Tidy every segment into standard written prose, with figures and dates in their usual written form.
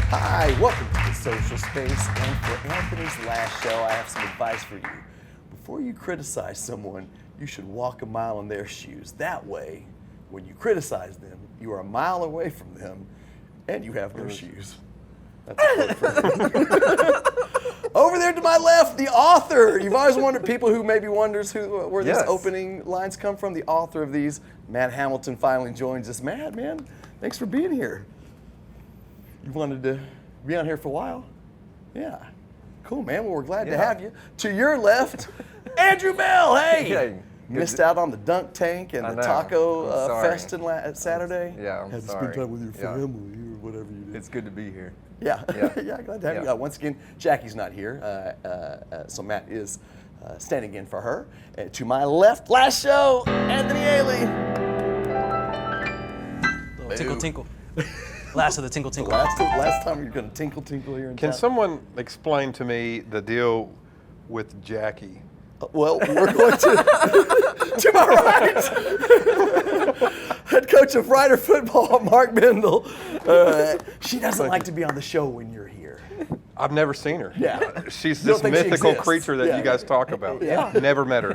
Hi, welcome to the social space, and for Anthony's last show, I have some advice for you. Before you criticize someone, you should walk a mile in their shoes. That way, when you criticize them, you are a mile away from them, and you have their shoes. That's a quote for me. Over there to my left, the author. You've always wondered, people who maybe wonders where these opening lines come from. The author of these, Matt Hamilton, finally joins us. Matt, man, thanks for being here. You wanted to be on here for a while? Yeah. Cool, man. Well, we're glad to have you. To your left, Andrew Bell. Hey! Missed out on the dunk tank and the taco fest Saturday. Yeah, I'm Had to sorry. spend time with your family or whatever you did. It's good to be here. Yeah, yeah, glad to have you. Once again, Jackie's not here, so Matt is standing in for her. And to my left, last show, Anthony Ailey. Tinkle, tinkle. Last of the tinkle, tinkle. Last time you're going to tinkle here in town. Can someone explain to me the deal with Jackie? Well, we're going to my right, head coach of Rider football, Marc Bindel. She doesn't like to be on the show when you're here. I've never seen her. Yeah. She's You don't this think she mythical exists? creature that you guys talk about. Yeah. Never met her.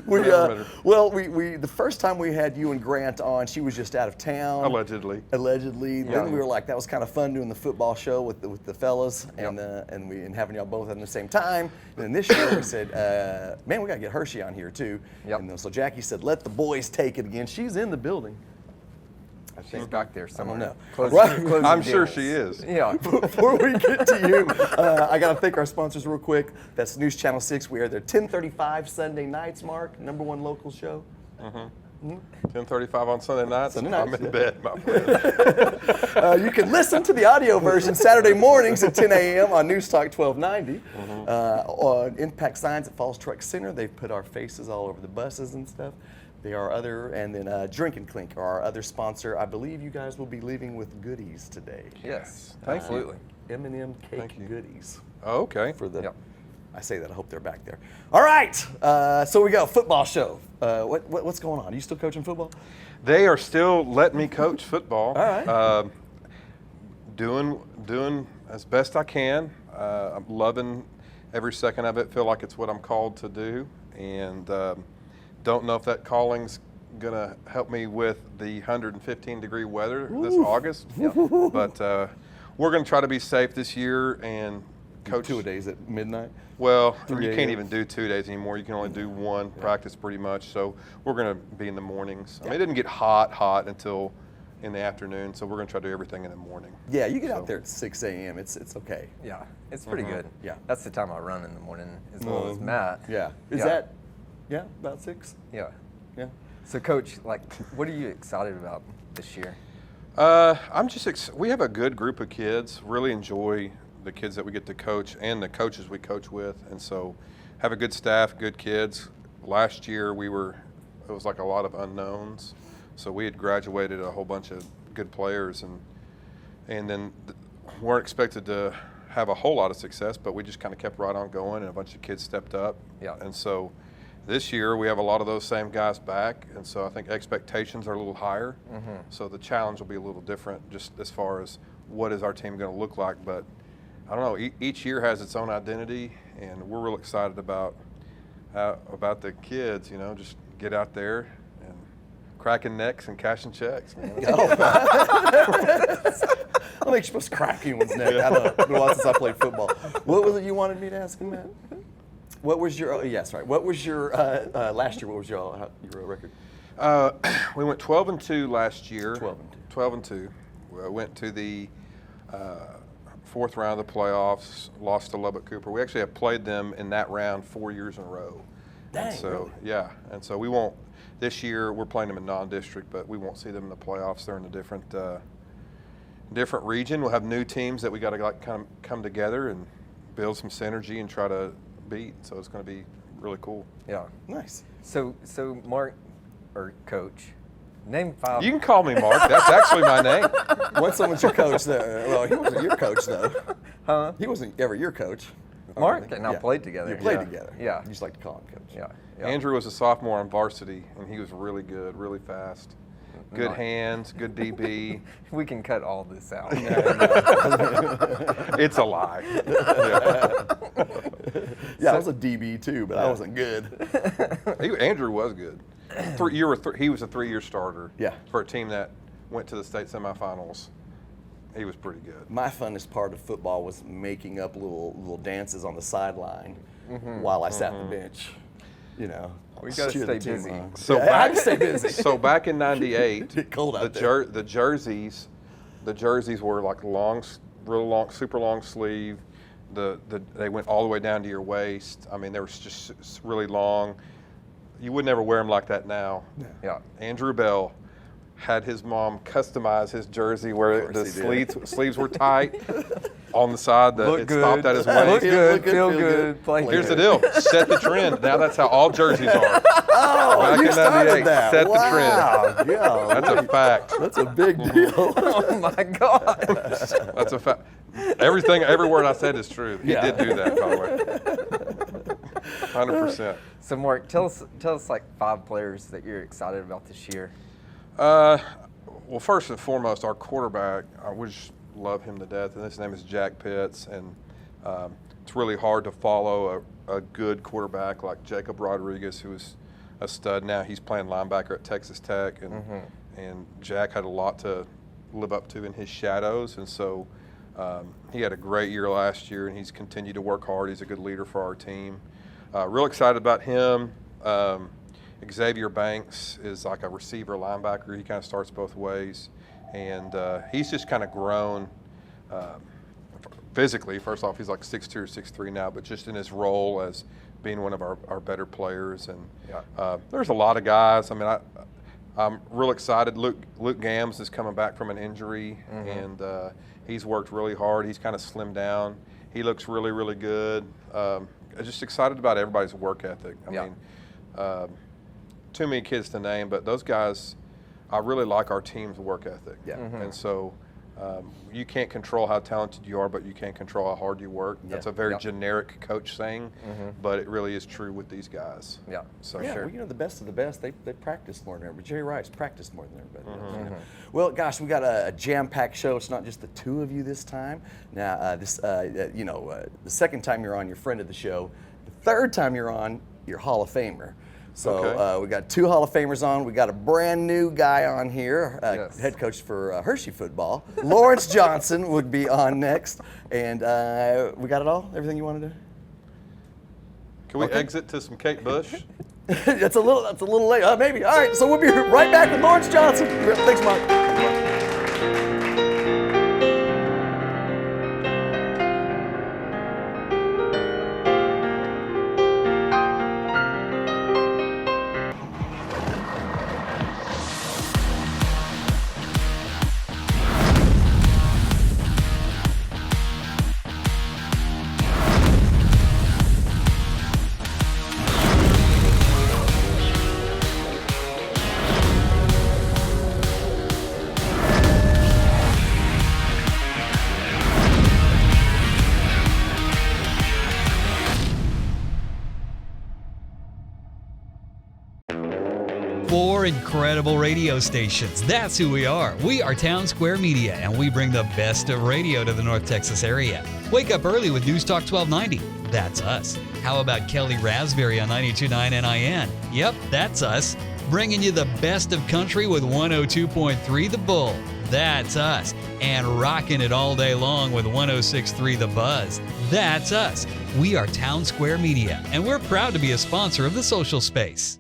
The first time we had you and Grant on, she was just out of town. Allegedly. Then we were like, that was kind of fun doing the football show with the fellas and having y'all both at the same time. And then this year we said, man, we got to get Hershey on here too. Yep. And then, so Jackie said, let the boys take it again. She's in the building. She's back there somewhere. I don't know. Closing I'm sure deals. she is. Yeah. Before we get to you, I got to thank our sponsors real quick. That's News Channel 6. We are there 10:35 Sunday nights, Mark. #1 local show. 10:35 on Sunday nights. Sunday nights, I'm in bed, my friend. You can listen to the audio version Saturday mornings at 10 a.m. on News Talk 1290. On Impact Signs at Falls Truck Center, they've put our faces all over the buses and stuff. They are and then Drink and Clink are our other sponsor. I believe you guys will be leaving with goodies today. Yes. Absolutely. M&M cake goodies. Oh, okay. For the, I say that, I hope they're back there. All right, so we go, football show. What's going on? Are you still coaching football? They are still letting me coach football. All right. Doing as best I can. I'm loving every second of it. Feel like it's what I'm called to do, and don't know if that calling's gonna help me with the 115-degree weather this August. But we're gonna try to be safe this year and coach 2 days at midnight. Well, 3 you a.m. can't even do 2 days anymore. You can only do one practice pretty much. So we're going to be in the mornings. I mean, it didn't get hot until in the afternoon. So we're going to try to do everything in the morning. Yeah, you get out there at 6 a.m. It's okay. Yeah. It's pretty good. Yeah. That's the time I run in the morning as well as Matt. Yeah. Is that, about 6? Yeah. Yeah. So, Coach, what are you excited about this year? I'm just we have a good group of kids. Really enjoy the kids that we get to coach and the coaches we coach with, and so have a good staff, good kids. Last year it was like a lot of unknowns, so we had graduated a whole bunch of good players, and then weren't expected to have a whole lot of success, but we just kind of kept right on going, and a bunch of kids stepped up. Yeah. And so this year we have a lot of those same guys back, and so I think expectations are a little higher. So the challenge will be a little different just as far as what is our team going to look like, but I don't know. Each year has its own identity, and we're real excited about the kids. You know, just get out there and cracking necks and cashing checks. Man. I think you're supposed to crack anyone's neck. I don't know. It's been a while since I played football. What was it you wanted me to ask him, Matt? What was your? What was your last year? What was your record? We went 12-2 last year. 12-2. 12-2. We went to the fourth round of the playoffs, lost to Lubbock Cooper. We actually have played them in that round 4 years in a row. Dang, and so, really? Yeah, and so we won't, this year we're playing them in non-district, but we won't see them in the playoffs. They're in a different region. We'll have new teams that we got to kind of come together and build some synergy and try to beat. So it's going to be really cool. Yeah. Nice. So Mark, or Coach, name 5. You can call me Mark. That's actually my name. Once someone's your coach, well, he wasn't your coach though. Huh? He wasn't ever your coach. Mark and I played together. You played together. Yeah. You just like to call him coach. Yeah. Andrew was a sophomore on varsity, and he was really good, really fast. good hands, good DB. We can cut all this out. It's a lie. Yeah, I was a DB too, but I wasn't good. Andrew was good. He was a 3-year starter. Yeah. For a team that went to the state semifinals. He was pretty good. My funnest part of football was making up little dances on the sideline while I sat on the bench. You know, We got to cheer stay the team busy. on. So I had to stay busy. So back in '98, Cold out there. the jerseys were like real long, super long sleeve. They went all the way down to your waist. I mean, they were just really long. You would never wear them like that now. Yeah. Andrew Bell had his mom customize his jersey where the sleeves were tight on the side. It stopped at his waist. Look good, feel feel good, play Here's the good. deal. Set the trend. Now that's how all jerseys are. Oh, Back you in started 98, that. set the Wow. trend. Yeah, That's a fact. that's a big deal. Oh my gosh. That's a fact. Every word I said is true. He did do that, by the way. 100%. So Mark, tell us like 5 players that you're excited about this year. Well, first and foremost, our quarterback, I would just love him to death, and his name is Jack Pitts, and it's really hard to follow a good quarterback like Jacob Rodriguez, who is a stud now. He's playing linebacker at Texas Tech, and Jack had a lot to live up to in his shadows, and so he had a great year last year, and he's continued to work hard. He's a good leader for our team. Real excited about him. Xavier Banks is like a receiver linebacker. He kind of starts both ways, and he's just kind of grown physically. First off, he's like 6'2" or 6'3" now, but just in his role as being one of our better players. And there's a lot of guys. I mean, I'm real excited. Luke Gams is coming back from an injury, and he's worked really hard. He's kind of slimmed down. He looks really, really good. I'm just excited about everybody's work ethic. I mean, too many kids to name, but those guys, I really like our team's work ethic. Yeah. And so you can't control how talented you are, but you can control how hard you work. That's a very generic coach saying, but it really is true with these guys. Yeah. So Yeah, well, you know, the best of the best, they practice more than everybody. Jerry Rice practiced more than everybody else. You know? Well, gosh, we got a jam-packed show. It's not just the two of you this time. Now, the second time you're on, you're friend of the show. The third time you're on, you're Hall of Famer. So we got 2 Hall of Famers on. We got a brand new guy on here, head coach for Hershey football. Lawrence Johnson would be on next. And we got it all? Everything you wanted to? Can we exit to some Kate Bush? That's a little late. Maybe. All right, so we'll be right back with Lawrence Johnson. Thanks, Mark. Four incredible radio stations. That's who we are. We are Town Square Media, and we bring the best of radio to the North Texas area. Wake up early with News Talk 1290. That's us. How about Kelly Raspberry on 92.9 NIN? Yep, that's us. Bringing you the best of country with 102.3 The Bull. That's us. And rocking it all day long with 106.3 The Buzz. That's us. We are Town Square Media, and we're proud to be a sponsor of the Social Space.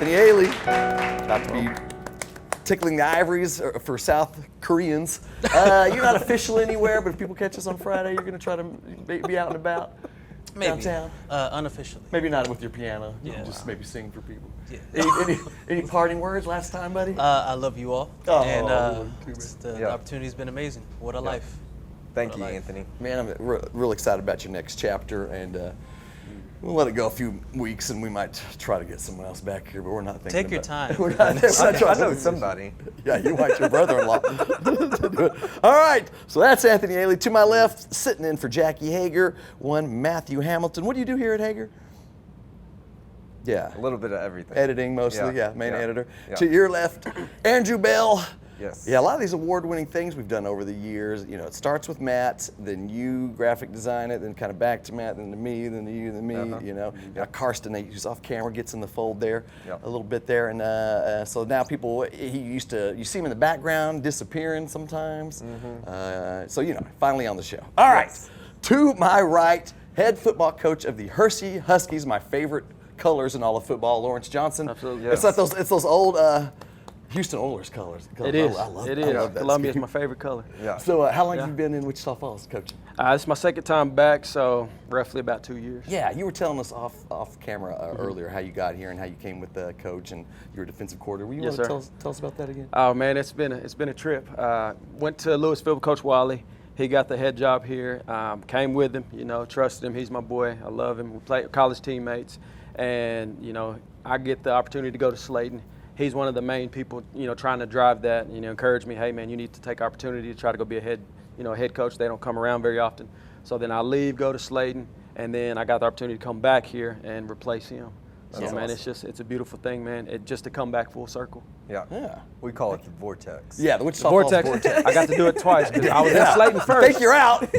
Anthony Haley, about to be tickling the ivories for South Koreans. You're not official anywhere, but if people catch us on Friday, you're going to try to be out and about downtown. Unofficially. Maybe not with your piano. Yeah. Just maybe sing for people. Yeah. Any parting words last time, buddy? I love you all. Oh, and too bad. the opportunity's been amazing. What a life. Thank What a you, life. Anthony. Man, I'm real excited about your next chapter, and We'll let it go a few weeks, and we might try to get someone else back here, but we're not thinking Take your about time. We're not, we're not I know somebody. Yeah, you want your brother-in-law to do it. All right, so that's Anthony Ailey. To my left, sitting in for Jackie Hager, one Matthew Hamilton. What do you do here at Hager? Yeah. A little bit of everything. Editing mostly, Yeah, main yeah, editor. yeah. To your left, Andrew Bell. Yes. Yeah, a lot of these award-winning things we've done over the years, it starts with Matt, then you graphic design it, then kind of back to Matt, then to me, then to you, then me, Karsten, who's off camera, gets in the fold there Yep. a little bit there. And so now people, you see him in the background, disappearing sometimes. So, finally on the show. All right, to my right, head football coach of the Hershey Huskies, my favorite colors in all of football, Lawrence Johnson. Absolutely. It's like those old Houston Oilers colors. It is. I love that. Columbia is my favorite color. Yeah. So how long have you been in Wichita Falls coaching? This is my second time back, so roughly about 2 years. Yeah, you were telling us off camera earlier how you got here and how you came with the coach and you were defensive coordinator. Will you Yes, want to sir. tell us about that again? Oh man, it's been a trip. Went to Louisville with Coach Wiley. He got the head job here. Came with him, trusted him. He's my boy. I love him. We played college teammates, and I get the opportunity to go to Slayton. He's one of the main people, trying to drive that. Encourage me. Hey man, you need to take opportunity to try to go be a head coach. They don't come around very often. So then I leave, go to Slayton, and then I got the opportunity to come back here and replace him. So That's man, awesome. it's a beautiful thing, man. Just to come back full circle. Yeah. Yeah. We call it the vortex. Yeah, the Wichita Falls Vortex. I got to do it twice because I was in Slayton I first. think you're out.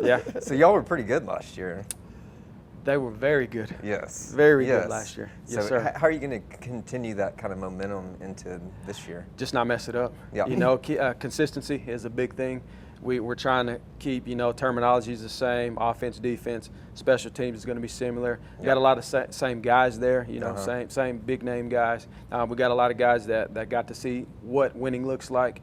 Yeah, So y'all were pretty good last year. they were very good. Yes. Very Yes. good last year. So Yes, sir. how are you going to continue that kind of momentum into this year? Just not mess it up. Yeah. Consistency is a big thing. We're trying to keep, terminology is the same. Offense, defense, special teams is going to be similar. We got a lot of same guys there, same big name guys. We got a lot of guys that got to see what winning looks like,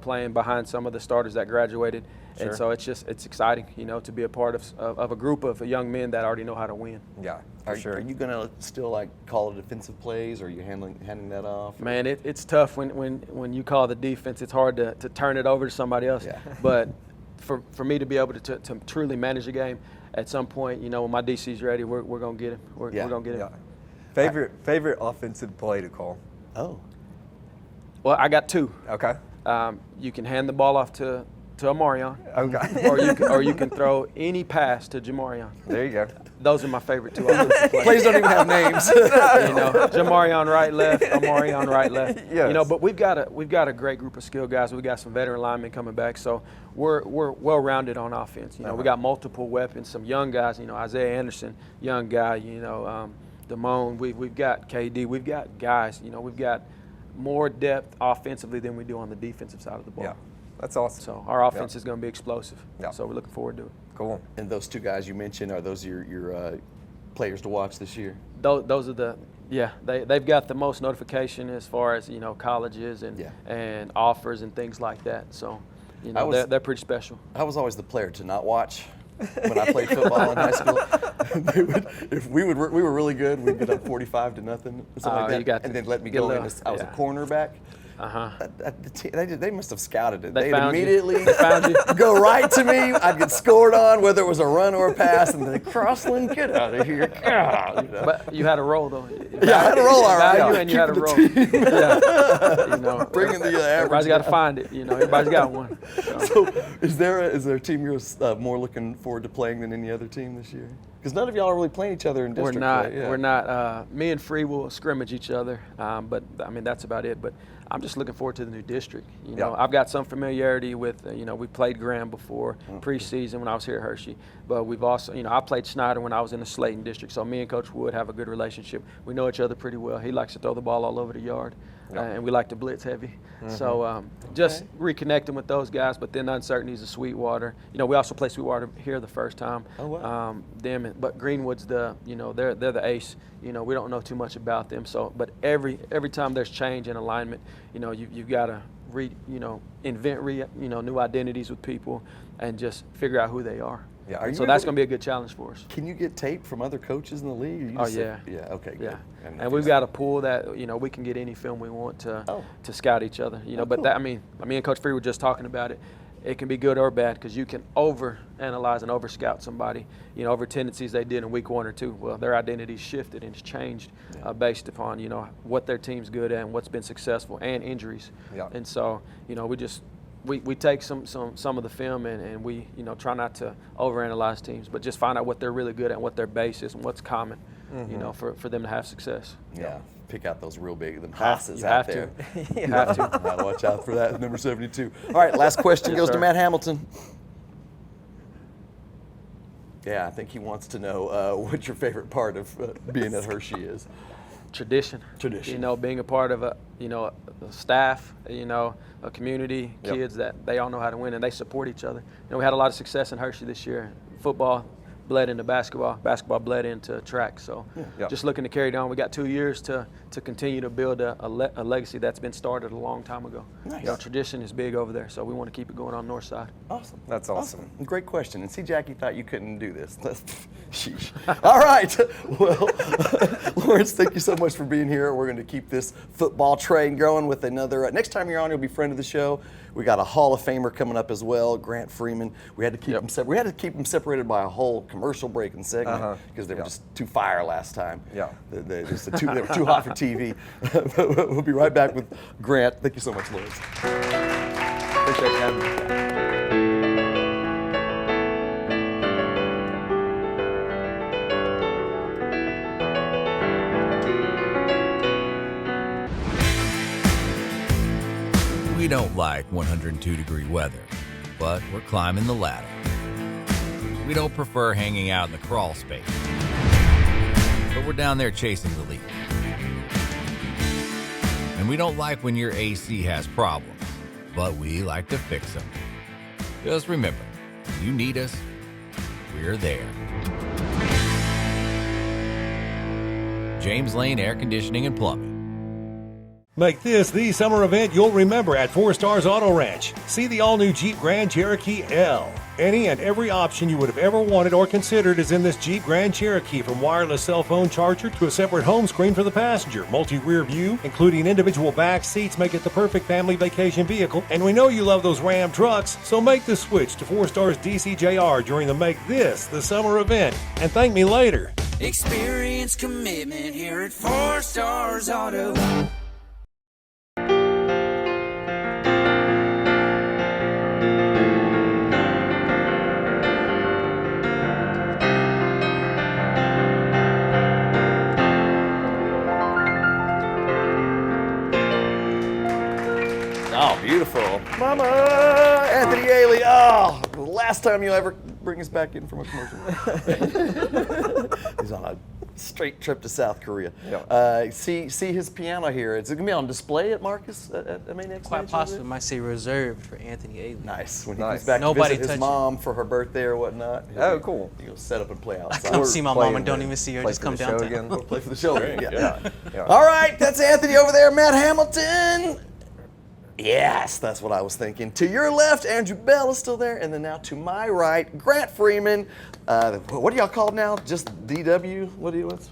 playing behind some of the starters that graduated. Sure. And so it's exciting, to be a part of a group of young men that already know how to win. Yeah, Are for sure. you gonna still call it defensive plays, or are you handing that off? Man, it's tough when you call the defense. It's hard to turn it over to somebody else. Yeah. But for me to be able to truly manage a game, at some point, when my DC's ready, we're gonna get him. We're gonna get him. Yeah. Favorite offensive play to call? Oh. Well, I got two. Okay. You can hand the ball off to Amarion, Okay. or you can throw any pass to Jamarion. There you go. Those are my favorite two offensive plays. Plays don't even have names. Jamarion right, left, Amarion right, left. Yes. But we've got a great group of skilled guys. We got some veteran linemen coming back, so we're well rounded on offense. We got multiple weapons. Some young guys. Isaiah Anderson, young guy. Damone. We've got KD. We've got guys. We've got more depth offensively than we do on the defensive side of the ball. Yeah. That's awesome. So our offense is going to be explosive. Yeah. So we're looking forward to it. Cool. And those two guys you mentioned, are those your players to watch this year? Those are they've got the most notification as far as colleges and offers and things like that. So they're pretty special. I was always the player to not watch when I played football in high school. If we were really good, we'd get up 45-0, something like that, and then let me go in. I was a cornerback. They must have scouted it. They'd immediately go right to me. I'd get scored on, whether it was a run or a pass, and then Crossland, get out of here. But you had a role, though. Yeah, I had a role, all right. Value, and you had a role. Bringing the average. Everybody's got to find it. Everybody's got one. So, is there a team you're more looking forward to playing than any other team this year? Because none of y'all are really playing each other in district play. Yeah. We're not. Me and Free will scrimmage each other, but that's about it. But I'm just looking forward to the new district. I've got some familiarity with. We played Graham before preseason when I was here at Hershey, but we've also. I played Snyder when I was in the Slayton district. So me and Coach Wood have a good relationship. We know each other pretty well. He likes to throw the ball all over the yard, and we like to blitz heavy. So just reconnecting with those guys. But then uncertainties of Sweetwater. We also played Sweetwater here the first time. Oh wow. But Greenwood's they're the ace. We don't know too much about them. So, but every time there's change in alignment, you've got to invent new identities with people and just figure out who they are. Yeah. So that's going to be a good challenge for us. Can you get tape from other coaches in the league? Or you Oh just yeah. Yeah. Okay. Good. Yeah. And we've got a pool that we can get any film we want to scout each other. But cool. that me and Coach Free were just talking about it. it can be good or bad because you can overanalyze and overscout somebody, over tendencies they did in week 1 or 2. Well, their identity's shifted and it's changed based upon, what their team's good at and what's been successful and injuries. Yeah. And so, we take some of the film and we, try not to overanalyze teams, but just find out what they're really good at and what their base is and what's common, for them to have success. Yeah. Pick out those real big passes You out have there. to. You have to. Gotta watch out for that, number 72. All right, last question goes to sir. Matt Hamilton. Yeah, I think he wants to know what your favorite part of being at Hershey is. Tradition. Being a part of a staff, a community, kids that they all know how to win and they support each other. We had a lot of success in Hershey this year. Football bled into basketball bled into track. So just looking to carry it on. We got 2 years to continue to build a legacy that's been started a long time ago. Nice. Tradition is big over there, so we want to keep it going on north side. Awesome. That's awesome. Great question. And see, Jackie thought you couldn't do this. Sheesh. All right. Well, Lawrence, thank you so much for being here. We're going to keep this football train going with another. Next time you're on, you'll be friend of the show. We got a Hall of Famer coming up as well, Grant Freeman. We had to keep them separate. We had to keep them separated by a whole commercial break and segment because they were just too fire last time. Yeah. They were too hot for TV. We'll be right back with Grant. Thank you so much, Lawrence. Appreciate you having me. We don't like 102-degree weather, but we're climbing the ladder. We don't prefer hanging out in the crawl space, but we're down there chasing the lead. And we don't like when your AC has problems, but we like to fix them. Just remember, you need us, we're there. James Lane Air Conditioning and Plumbing. Make this the summer event you'll remember at 4 Stars Auto Ranch. See the all-new Jeep Grand Cherokee L. Any and every option you would have ever wanted or considered is in this Jeep Grand Cherokee, from wireless cell phone charger to a separate home screen for the passenger. Multi-rear view, including individual back seats, make it the perfect family vacation vehicle. And we know you love those Ram trucks, so make the switch to 4 Stars DCJR during the Make This the Summer event. And thank me later. Experience commitment here at 4 Stars Auto. Oh, beautiful. Mama! Anthony Ailey. Oh, the last time you'll ever bring us back in from a commercial. He's on a straight trip to South Korea. See his piano here. It's going to be on display at Marcus at Main Extension? Quite possibly. Might say reserved for Anthony Ailey. Nice. When he Nice. comes back Nobody to visit touch his mom for her birthday or whatnot. Oh, cool. He'll set up and play I outside. come see my mom Playing and don't the- even see her. play Just for come the show downtown. again. We'll play for the show. Yeah. All right, that's Anthony over there, Matt Hamilton. Yes, that's what I was thinking. To your left, Andrew Bell is still there, and then now to my right, Grant Freeman. What are y'all called now? Just DW? What do you? What's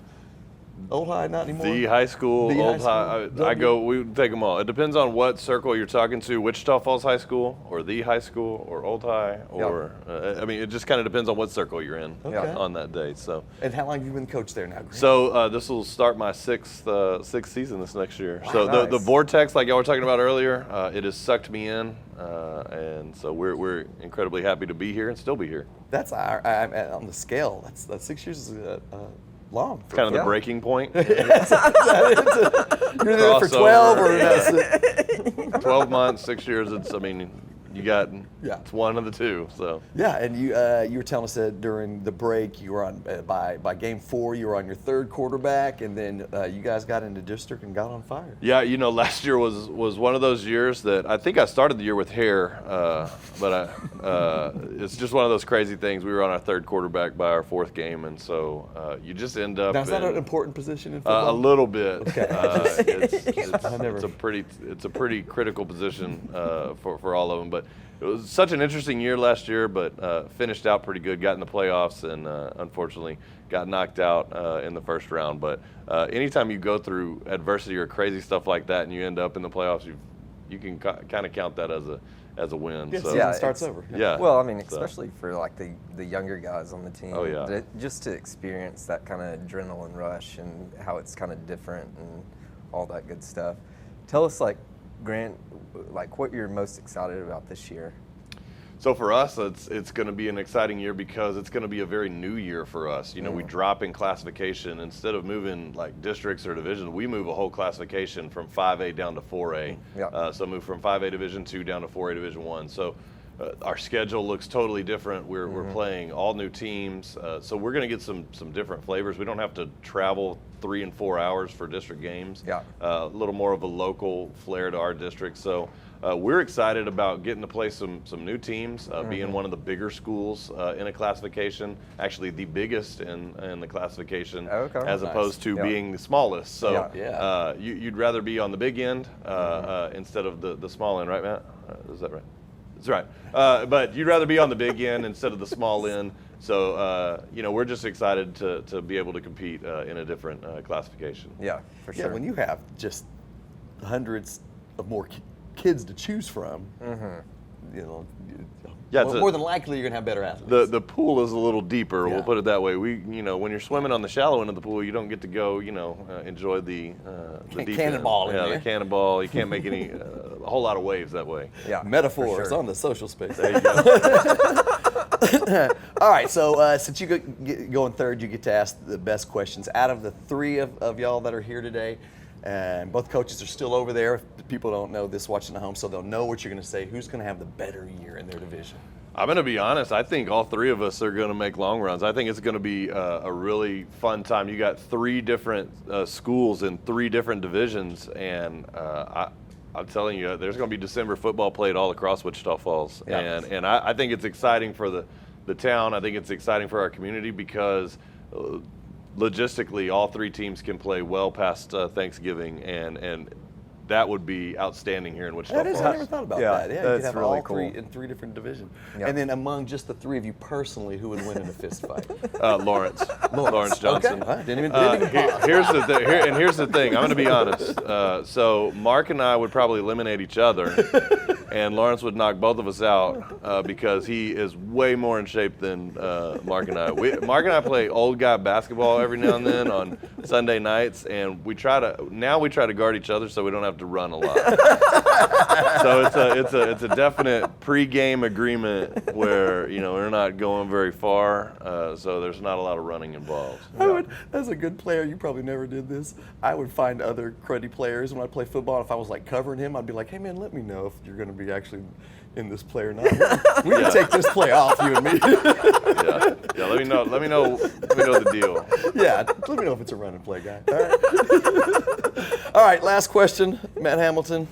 Old High? Not anymore. The high school, The old high school, high. I W. go. We take them all. It depends on what circle you're talking to. Wichita Falls High School, or the high school, or Old High, or I mean, it just kind of depends on what circle you're in on that day. So. And how long have you been coach there now, Grant? So this will start my sixth season this next year. Wow, so the nice. vortex, like y'all were talking about earlier, it has sucked me in, and so we're incredibly happy to be here and still be here. That's on the scale. That's 6 years is long. It's kind of the breaking point. You're either there for 12 or that's it. 12 months, 6 years. I mean, you got it's one of the two. So Yeah, and you were telling us that during the break you were on by game 4 you were on your third quarterback, and then you guys got into district and got on fire. yeah, last year was one of those years that I think I started the year with hair, but it's just one of those crazy things. We were on our third quarterback by our fourth game, and so you just end up. Now, is that in, an important position in football? a little bit. Okay. It's a pretty critical position for all of them. But it was such an interesting year last year, but finished out pretty good. Got in the playoffs, and unfortunately got knocked out in the first round. But anytime you go through adversity or crazy stuff like that, and you end up in the playoffs, you can kind of count that as a win. Yeah, so season starts over. Yeah. Well, I mean, So- especially for like the younger guys on the team. Oh, yeah. Just to experience that kind of adrenaline rush and how it's kind of different and all that good stuff. Tell us, like, Grant, like what you're most excited about this year. So for us, it's going to be an exciting year because it's going to be a very new year for us. You know, we drop in classification. Instead of moving like districts or divisions, we move a whole classification from 5A down to 4A. Yeah. So move from 5A Division 2 down to 4A Division 1. So our schedule looks totally different. We're playing all new teams. So we're going to get some different flavors. We don't have to travel 3 and 4 hours for district games. Yeah. A little more of a local flair to our district. So we're excited about getting to play some new teams, being one of the bigger schools in a classification, actually the biggest in the classification, as opposed to being the smallest. So you'd rather be on the big end instead of the small end, right, Matt? Is that right? That's right. But you'd rather be on the big end instead of the small end. So, you know, we're just excited to be able to compete in a different classification. Yeah, for sure. Yeah, when you have just hundreds of more kids to choose from, you know, more than likely you're gonna have better athletes. The pool is a little deeper. Yeah. We'll put it that way. You know, when you're swimming on the shallow end of the pool, you don't get to go, enjoy the deep cannonball end. in Yeah, there. the cannonball. You can't make any a whole lot of waves that way. Yeah, Metaphors for sure. on the social space. There you go. All right, so since you go in third, you get to ask the best questions. Out of the three of y'all that are here today, and both coaches are still over there. If people don't know this watching at home, so they'll know what you're going to say. Who's going to have the better year in their division? I'm going to be honest. I think all three of us are going to make long runs. I think it's going to be a really fun time. You got 3 different schools in 3 different divisions, and I'm telling you, there's going to be December football played all across Wichita Falls. Yeah. And I think it's exciting for the town. I think it's exciting for our community because logistically, all 3 teams can play well past Thanksgiving, and that would be outstanding here in Wichita That is, Falls. I never thought about Yeah, that. Yeah, you that's could have really all cool. 3 in 3 different divisions. Yeah. And then among just the 3 of you personally, who would win in a fist fight? Lawrence Johnson. Okay. All right. Didn't even pause. Here's the thing. Here's the thing. I'm going to be honest. So Mark and I would probably eliminate each other, and Lawrence would knock both of us out because he is way more in shape than Mark and I. Mark and I play old guy basketball every now and then on Sunday nights, and we try to guard each other so we don't have to run a lot. So it's a definite pre-game agreement where we're not going very far, so there's not a lot of running involved. I would, as a good player, you probably never did this. I would find other cruddy players when I play football. If I was like covering him, I'd be like, "Hey man, let me know if you're going to be actually in this play or not. We can take this play off, you and me." Yeah. Let me know the deal. Yeah, let me know if it's a run and play guy. All right. All right. Last question, Matt Hamilton.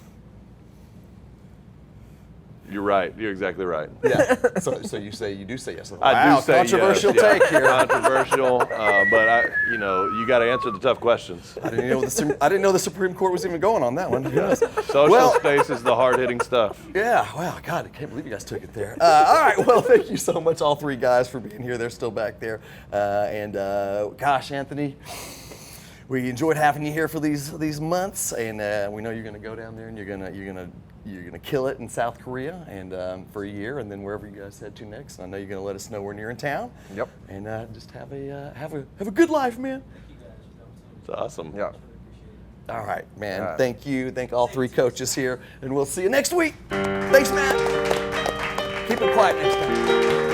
You're right. You're exactly right. Yeah. So you do say yes. I do say controversial yes, yeah. take here. Controversial, but you got to answer the tough questions. I didn't know the Supreme Court was even going on that one. Social space is the hard-hitting stuff. Yeah. Wow. God, I can't believe you guys took it there. All right. Well, thank you so much, all 3 guys, for being here. They're still back there. Gosh, Anthony, we enjoyed having you here for these months, and we know you're going to go down there and you're gonna kill it in South Korea and for a year, and then wherever you guys head to next. And I know you're gonna let us know when you're in town. Yep. And just have a good life, man. It's awesome. Yeah. All right, man. Yeah. Thank you. Thank all 3 coaches here, and we'll see you next week. Thanks, Matt. Keep it quiet next time.